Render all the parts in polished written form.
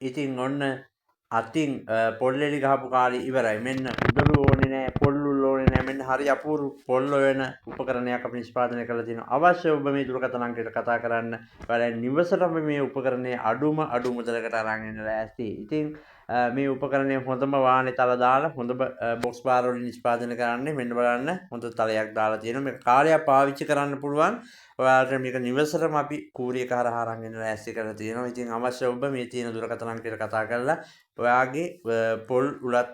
ඉතින් ඔන්න අතින් පොල්ලෙලි ගහපු කාලේ ඉවරයි. මෙන්න උදළු ඕනේ නෑ, පොල්ලුල් ඕනේ නෑ. මෙන්න හරි අපූර්ව පොල්ල වෙන උපකරණයක් අපි නිෂ්පාදනය කරලා තියෙනවා. අවශ්‍ය ඔබ මේ දුරකථන අංකයට කතා කරන්න. ඔයාලා නිවසටම මේ උපකරණය අඩු මුදලකට අරන් එන්න ලෑස්ති. ඉතින් මේ උපකරණය හොඳම වාහනේ තල දාලා හොඳ බොක්ස් බාර් වලින් නිෂ්පාදනය කරන්නේ. මෙන්න බලන්න හොඳ තලයක් දාලා තියෙනවා. මේක කාලයක් පාවිච්චි කරන්න පුළුවන්. ඔයාලට මේක නිවසටම අපි කූරියක හරහා අරන් එන්න ලෑස්ති කරලා තියෙනවා. ඉතින් අවශ්‍ය ඔබ මේ තියෙන දුරකථන අංකයට කතා කරලා ඔයාගේ පොල් උලත්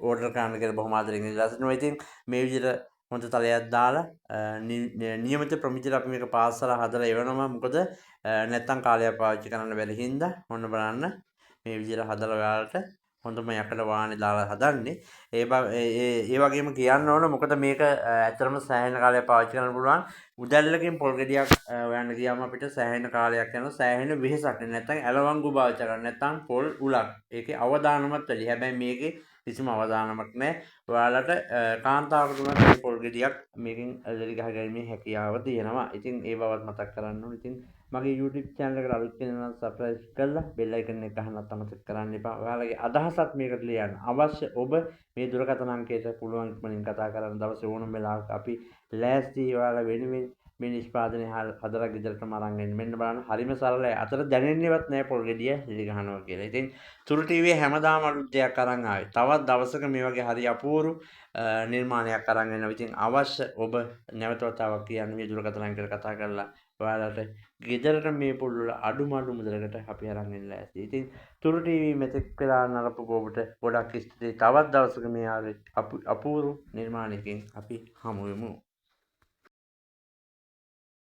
ඕඩර් කරන්න කියලා බොහොම ආදරෙන් ඉල්ලා සිටිනවා. ඉතින් මේ විදිහට හොඳ තලයක් දාලා නියමිත ප්‍රමිතියට අපි මේක පාස්සලා හදලා එවනවා. මොකද නැත්තම් කාලයක් පාවිච්චි කරන්න බැරි හින්දා ඔන්න බලන්න මේ විදිහට හදලා ඔයාලට හොඳම යකඩ වාහනේ දාලා හදන්නේ. ඒ වගේම කියන්න ඕන මොකද මේක ඇත්තටම සෑහෙන කාලයක් පාවිච්චි කරන්න පුළුවන්. උදැල්ලකින් පොල් ගෙඩියක් හොයන්න ගියාම අපිට සෑහෙන කාලයක් යනවා. සෑහෙන වෙහෙසක් නැත්නම් ඇලවංගු භාවිත කරන්න නැත්නම් පොල් උලක්. ඒකේ අවදානමත් වැඩි. හැබැයි මේකේ කිසිම අවදානමක් නැහැ. ඔයාලට කාන්තාවකට උනත් මේ පොල් ගෙඩියක් මේකෙන් එළි ගහ ගැනීමේ හැකියාව තියෙනවා. ඉතින් ඒ බවත් මතක් කරන්න ඕනේ. ඉතින් මගේ YouTube channel එකට අලුත් කෙනෙක් නම් subscribe කරලා bell icon එක ගහන්නත් අමතක කරන්න එපා. ඔයාලගේ අදහසත් මේකට ලියන්න. අවශ්‍ය ඔබ මේ දුරකථන අංකයට පුළුවන් ඉක්මනින් කතා කරන්න. දවසේ ඕනම වෙලාවක අපි ලෑස්ති ඔයාලා වෙනුවෙන් මේ නිෂ්පාදනය හදලා ගෙදරටම අරන් එන්න. මෙන්න බලන්න හරිම සරලයි. අතට දැනෙන්නේවත් නැහැ පොල් ගෙඩිය එලි ගහනවා කියලා. ඉතින් තුරු TV හැමදාම අලුත් දෙයක් අරන් ආවේ. තවත් දවසක මේ වගේ හරි අපූර්ව නිර්මාණයක් අරන් එනවා. ඉතින් අවශ්‍ය ඔබ නැවත වතාවක් කියන්න මේ දුරකථන අංකයට කතා කරලා ඔයාලට ගෙදරට මේ පොල් වල අඩු මුදලකට අපි අරන් එන්න ලෑස්ති. ඉතින් තුරු TV මෙතෙක් වෙලා නරපු ඔබට ගොඩක් ස්තුතියි. තවත් දවසක මේ අපූර්ව නිර්මාණයකින් අපි හමු වෙමු.